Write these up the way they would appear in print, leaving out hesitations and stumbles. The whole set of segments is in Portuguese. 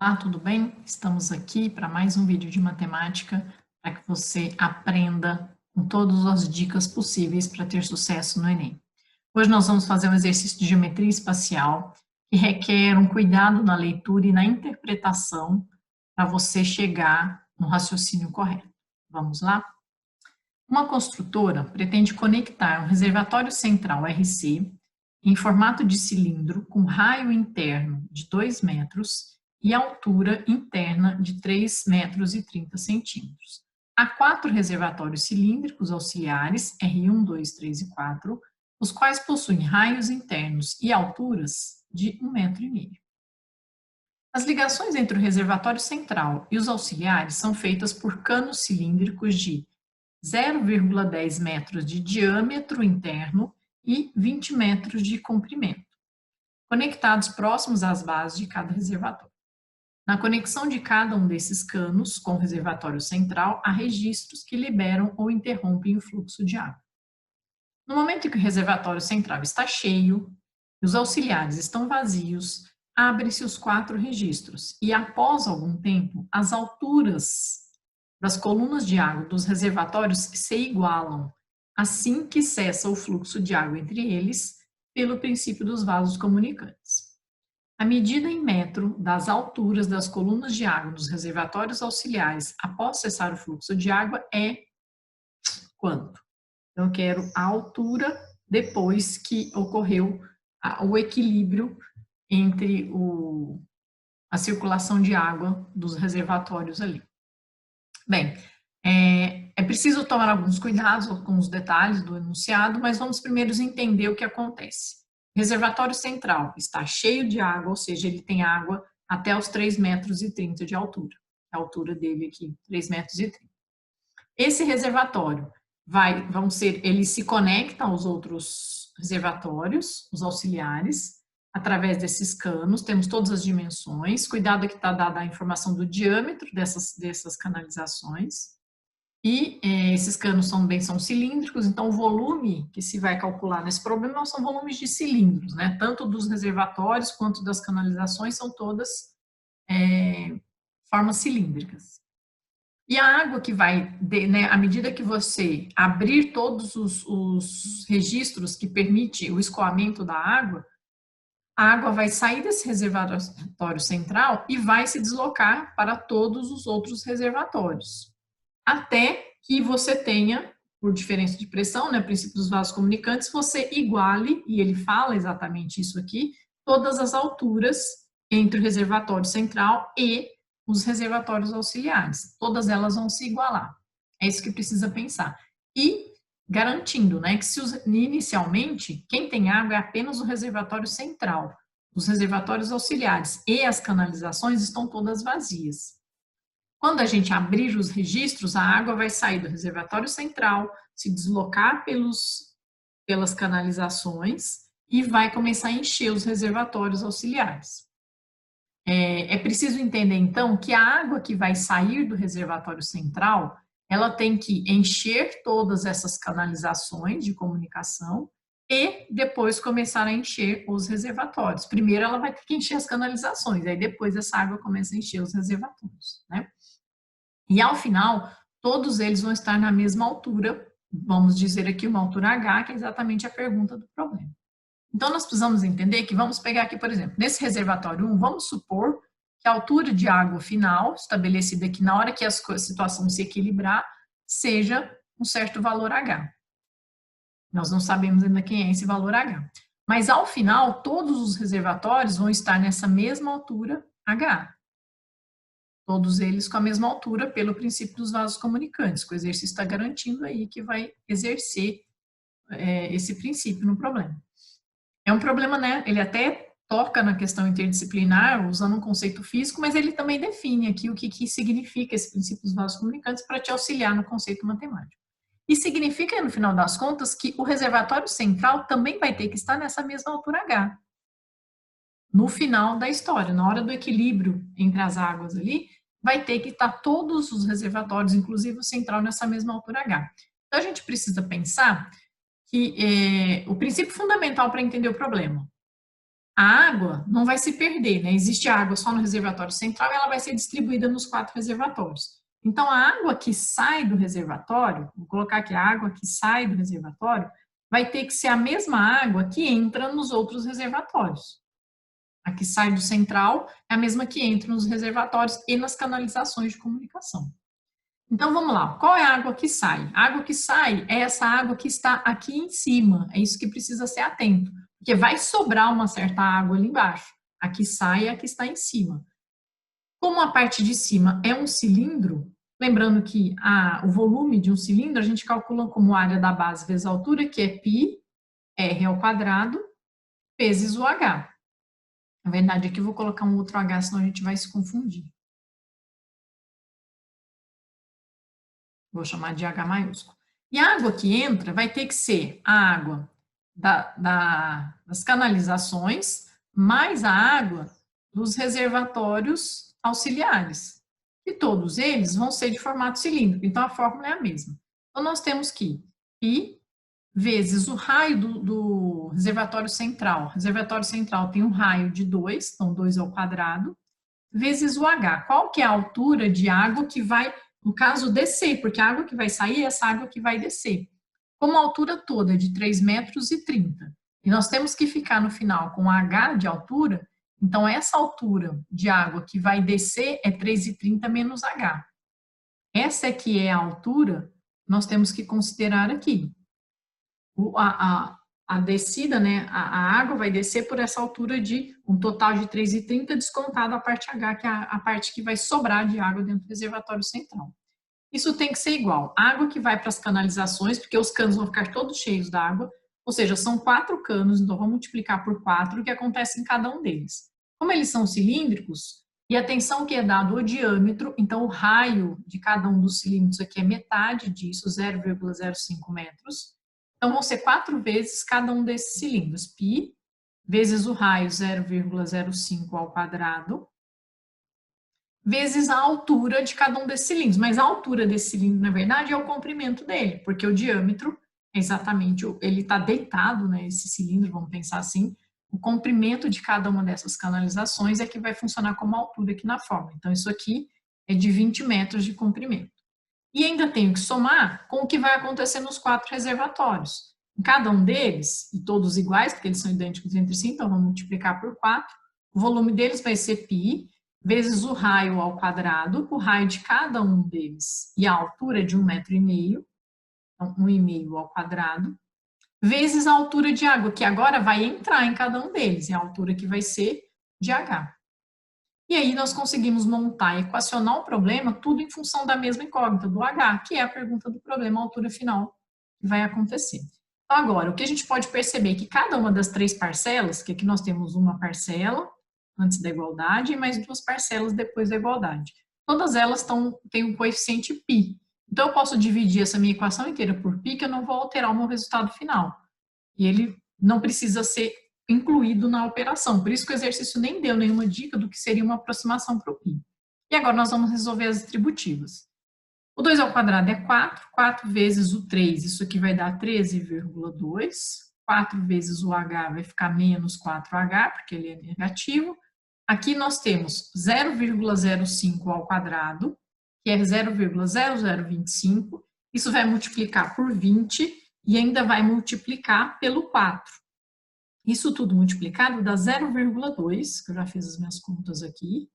Olá, tudo bem? Estamos aqui para mais um vídeo de matemática para que você aprenda com todas as dicas possíveis para ter sucesso no Enem. Hoje nós vamos fazer um exercício de geometria espacial que requer um cuidado na leitura e na interpretação para você chegar no raciocínio correto. Vamos lá? Uma construtora pretende conectar um reservatório central RC em formato de cilindro com raio interno de 2 metros e altura interna de 3 metros e 30 centímetros. Há 4 reservatórios cilíndricos auxiliares, R1, 2, 3 e 4, os quais possuem raios internos e alturas de 1,5 metro. As ligações entre o reservatório central e os auxiliares são feitas por canos cilíndricos de 0,10 metros de diâmetro interno e 20 metros de comprimento, conectados próximos às bases de cada reservatório. Na conexão de cada um desses canos com o reservatório central, há registros que liberam ou interrompem o fluxo de água. No momento em que o reservatório central está cheio e os auxiliares estão vazios, abrem-se os 4 registros e, após algum tempo, as alturas das colunas de água dos reservatórios se igualam, assim que cessa o fluxo de água entre eles, pelo princípio dos vasos comunicantes. A medida em metro das alturas das colunas de água dos reservatórios auxiliares após cessar o fluxo de água é quanto? Então, eu quero a altura depois que ocorreu o equilíbrio entre a circulação de água dos reservatórios ali. Bem, é preciso tomar alguns cuidados com os detalhes do enunciado, mas vamos primeiro entender o que acontece. O reservatório central está cheio de água, ou seja, ele tem água até os 3,30 metros de altura. A altura dele aqui, 3,30 metros. Esse reservatório ele se conecta aos outros reservatórios, os auxiliares, através desses canos, temos todas as dimensões, cuidado que está dada a informação do diâmetro dessas canalizações, e esses canos também são cilíndricos, então o volume que se vai calcular nesse problema são volumes de cilindros, né? Tanto dos reservatórios quanto das canalizações são todas formas cilíndricas. E a água que vai, né, à medida que você abrir todos os registros que permite o escoamento da água, a água vai sair desse reservatório central e vai se deslocar para todos os outros reservatórios, até que você tenha, por diferença de pressão, né, princípio dos vasos comunicantes, você iguale, e ele fala exatamente isso aqui, todas as alturas entre o reservatório central e os reservatórios auxiliares. Todas elas vão se igualar. É isso que precisa pensar. E garantindo, né, que inicialmente quem tem água é apenas o reservatório central. Os reservatórios auxiliares e as canalizações estão todas vazias. Quando a gente abrir os registros, a água vai sair do reservatório central, se deslocar pelas canalizações e vai começar a encher os reservatórios auxiliares. É preciso entender, então, que a água que vai sair do reservatório central, ela tem que encher todas essas canalizações de comunicação e depois começar a encher os reservatórios. Primeiro ela vai ter que encher as canalizações, aí depois essa água começa a encher os reservatórios, né? E ao final, todos eles vão estar na mesma altura, vamos dizer aqui uma altura H, que é exatamente a pergunta do problema. Então, nós precisamos entender que, vamos pegar aqui, por exemplo, nesse reservatório 1, vamos supor que a altura de água final, estabelecida aqui na hora que a situação se equilibrar, seja um certo valor H. Nós não sabemos ainda quem é esse valor H. Mas, ao final, todos os reservatórios vão estar nessa mesma altura H. Todos eles com a mesma altura pelo princípio dos vasos comunicantes, que o exercício está garantindo aí que vai exercer esse princípio no problema. É um problema, né? Ele até toca na questão interdisciplinar, usando um conceito físico, mas ele também define aqui o que significa esse princípio dos vasos comunicantes para te auxiliar no conceito matemático. E significa, no final das contas, que o reservatório central também vai ter que estar nessa mesma altura H. No final da história, na hora do equilíbrio entre as águas ali, vai ter que estar todos os reservatórios, inclusive o central, nessa mesma altura H. Então, a gente precisa pensar que o princípio fundamental para entender o problema. a água não vai se perder, né? Existe água só no reservatório central e ela vai ser distribuída nos 4 reservatórios. Então, a água que sai do reservatório, vou colocar aqui a água que sai do reservatório, vai ter que ser a mesma água que entra nos outros reservatórios. A que sai do central é a mesma que entra nos reservatórios e nas canalizações de comunicação. Então, vamos lá. Qual é a água que sai? A água que sai é essa água que está aqui em cima. É isso que precisa ser atento, porque vai sobrar uma certa água ali embaixo. A que sai é a que está em cima. Como a parte de cima é um cilindro, lembrando que o volume de um cilindro a gente calcula como área da base vezes a altura, que é π, r ao quadrado, vezes o h. Na verdade, aqui eu vou colocar um outro h, senão a gente vai se confundir. Vou chamar de H maiúsculo. E a água que entra vai ter que ser a água das canalizações mais a água dos reservatórios auxiliares. E todos eles vão ser de formato cilíndrico, então a fórmula é a mesma. Então, nós temos que π vezes o raio do reservatório central. O reservatório central tem um raio de 2, então 2 ao quadrado, vezes o H. Qual que é a altura de água que vai, no caso, descer? Porque a água que vai sair é essa água que vai descer. Como a altura toda é de 3,30 metros, e nós temos que ficar no final com H de altura, então essa altura de água que vai descer é 3,30 menos H. Essa é que é a altura que nós temos que considerar aqui. A descida, né, a água vai descer por essa altura de um total de 3,30 descontado a parte H, que é a parte que vai sobrar de água dentro do reservatório central. Isso tem que ser igual. Água que vai para as canalizações, porque os canos vão ficar todos cheios d'água, ou seja, são 4 canos, então vamos multiplicar por 4 o que acontece em cada um deles. Como eles são cilíndricos, e atenção que é dado o diâmetro, então o raio de cada um dos cilindros aqui é metade disso, 0,05 metros. Então, vão ser 4 vezes cada um desses cilindros. π vezes o raio 0,05 ao quadrado, vezes a altura de cada um desses cilindros. Mas a altura desse cilindro, na verdade, é o comprimento dele, porque o diâmetro é exatamente, ele está deitado, né, esse cilindro, vamos pensar assim, o comprimento de cada uma dessas canalizações é que vai funcionar como altura aqui na forma. Então, isso aqui é de 20 metros de comprimento. E ainda tenho que somar com o que vai acontecer nos 4 reservatórios. Em cada um deles, e todos iguais, porque eles são idênticos entre si, então vamos multiplicar por 4. O volume deles vai ser π vezes o raio ao quadrado, o raio de cada um deles, e a altura de 1,5 metro, então 1,5 ao quadrado, vezes a altura de água, que agora vai entrar em cada um deles, e a altura que vai ser de H. E aí nós conseguimos montar e equacionar o problema tudo em função da mesma incógnita, do H, que é a pergunta do problema, a altura final que vai acontecer. Então, agora, o que a gente pode perceber é que cada uma das 3 parcelas, que aqui nós temos uma parcela antes da igualdade e mais 2 parcelas depois da igualdade, todas elas têm um coeficiente π. Então, eu posso dividir essa minha equação inteira por π, que eu não vou alterar o meu resultado final. E ele não precisa ser incluído na operação. Por isso que o exercício nem deu nenhuma dica do que seria uma aproximação para o π. E agora nós vamos resolver as distributivas. O 2 ao quadrado é 4, 4 vezes o 3, isso aqui vai dar 13,2. 4 vezes o h vai ficar menos 4h, porque ele é negativo. Aqui nós temos 0,05 ao quadrado, que é 0,0025. Isso vai multiplicar por 20 e ainda vai multiplicar pelo 4. Isso tudo multiplicado dá 0,2, que eu já fiz as minhas contas aqui.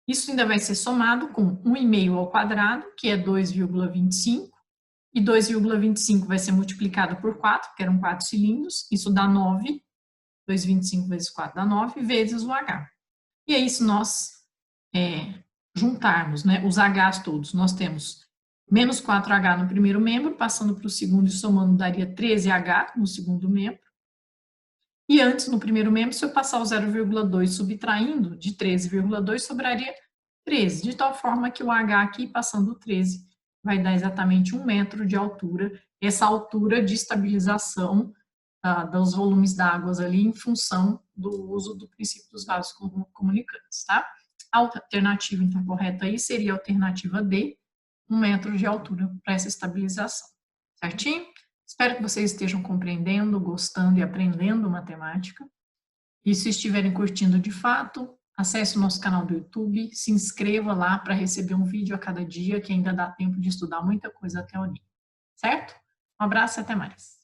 Isso ainda vai ser somado com 1,5 ao quadrado, que é 2,25, e 2,25 vai ser multiplicado por 4, que eram 4 cilindros, isso dá 9, 2,25 vezes 4 dá 9, vezes o H. E aí, se nós juntarmos, né, os H's todos, nós temos menos 4H no primeiro membro, passando para o segundo e somando daria 13H no segundo membro. E antes, no primeiro membro, se eu passar o 0,2 subtraindo, de 13,2 sobraria 13, de tal forma que o H aqui, passando o 13, vai dar exatamente 1 metro de altura, essa altura de estabilização dos volumes d'água ali em função do uso do princípio dos vasos comunicantes, tá? A alternativa, então, correta aí seria a alternativa D, 1 metro de altura para essa estabilização, certinho? Espero que vocês estejam compreendendo, gostando e aprendendo matemática. E se estiverem curtindo de fato, acesse o nosso canal do YouTube, se inscreva lá para receber um vídeo a cada dia, que ainda dá tempo de estudar muita coisa até o Enem. Certo? Um abraço e até mais.